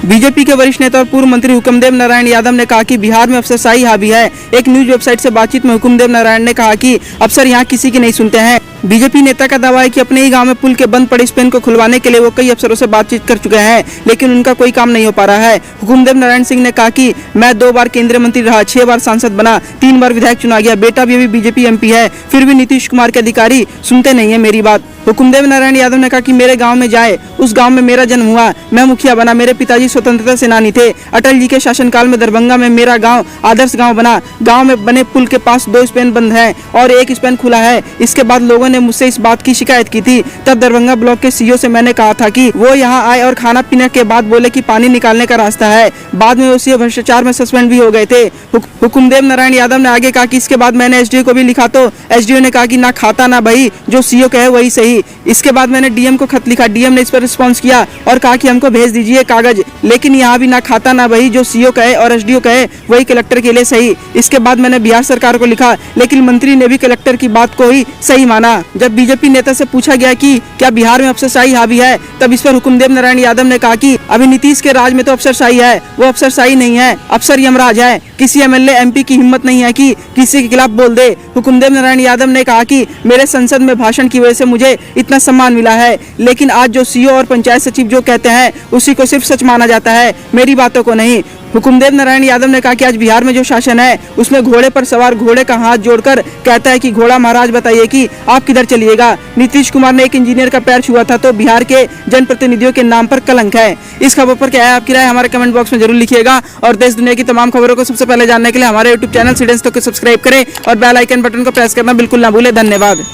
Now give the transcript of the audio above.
BJP के वरिष्ठ नेता और पूर्व मंत्री हुकुमदेव नारायण यादव ने कहा कि बिहार में अफसरशाही हावी है। एक न्यूज वेबसाइट से बातचीत में हुकुमदेव नारायण ने कहा कि अफसर यहाँ किसी की नहीं सुनते हैं। बीजेपी नेता का दावा है कि अपने ही गांव में पुल के बंद पड़े स्पेन को खुलवाने के लिए वो कई अफसरों से बातचीत कर चुके हैं, लेकिन उनका कोई काम नहीं हो पा रहा है। हुकुमदेव नारायण सिंह ने कहा कि मैं 2 बार केंद्रीय मंत्री रहा, 6 बार सांसद बना, 3 बार विधायक चुना गया, बेटा भी अभी बीजेपी एमपी है, फिर भी नीतीश कुमार के अधिकारी सुनते नहीं है मेरी बात। हुकुमदेव नारायण यादव ने कहा कि मेरे गांव में जाए, उस गांव में मेरा जन्म हुआ, मैं मुखिया बना, मेरे पिताजी स्वतंत्रता सेनानी थे, अटल जी के शासनकाल में दरभंगा में मेरा गांव आदर्श गांव बना। गांव में बने पुल के पास 2 स्पेन बंद हैं और 1 स्पेन खुला है। इसके बाद लोगों ने मुझसे इस बात की शिकायत की थी। तब दरभंगा ब्लॉक के सीईओ से मैंने कहा था कि वो यहाँ आए और खाना पीने के बाद बोले कि पानी निकालने का रास्ता है। बाद में वो सीईओ भ्रष्टाचार में सस्पेंड भी हो गए थे। हुकुमदेव नारायण यादव ने आगे कहा कि इसके बाद मैंने एसडीओ को भी लिखा तो एसडीओ ने कहा कि ना खाता ना बही, जो सीईओ कहे वही सही। इसके बाद मैंने डीएम को खत लिखा, डीएम ने इस पर रिस्पॉन्स किया और कहा कि हमको भेज दीजिए कागज, लेकिन यहाँ भी ना खाता ना बही, जो सीईओ कहे और एसडीओ कहे वही कलेक्टर के लिए सही। इसके बाद मैंने बिहार सरकार को लिखा, लेकिन मंत्री ने भी कलेक्टर की बात को ही सही माना। जब बीजेपी नेता से पूछा गया कि क्या बिहार में अफसरशाही हावी है, तब इस पर हुकुमदेव नारायण यादव ने कहा कि अभी नीतीश के राज में तो अफसरशाही है, वो अफसरशाही नहीं है, अफसर यमराज है। किसी एमएलए एमपी की हिम्मत नहीं है कि किसी के खिलाफ बोल दे। हुकुमदेव नारायण यादव ने कहा कि मेरे संसद में भाषण की वजह से मुझे इतना सम्मान मिला है, लेकिन आज जो सीईओ और पंचायत सचिव जो कहते हैं उसी को सिर्फ सच माना जाता है, मेरी बातों को नहीं। हुकुमदेव नारायण यादव ने कहा कि आज बिहार में जो शासन है उसमें घोड़े पर सवार घोड़े का हाथ जोड़कर कहता है कि घोड़ा महाराज बताइए कि आप किधर चलिएगा। नीतीश कुमार ने एक इंजीनियर का पैर छुआ था तो बिहार के जनप्रतिनिधियों के नाम पर कलंक है। इस खबर पर क्या है आपकी राय, हमारे कमेंट बॉक्स में जरूर लिखिएगा और देश दुनिया की तमाम खबरों को सबसे पहले जानने के लिए हमारे यूट्यूब चैनल सिटीजन को सब्सक्राइब करें और बेल आइकन बटन को प्रेस करना बिल्कुल ना भूलें। धन्यवाद।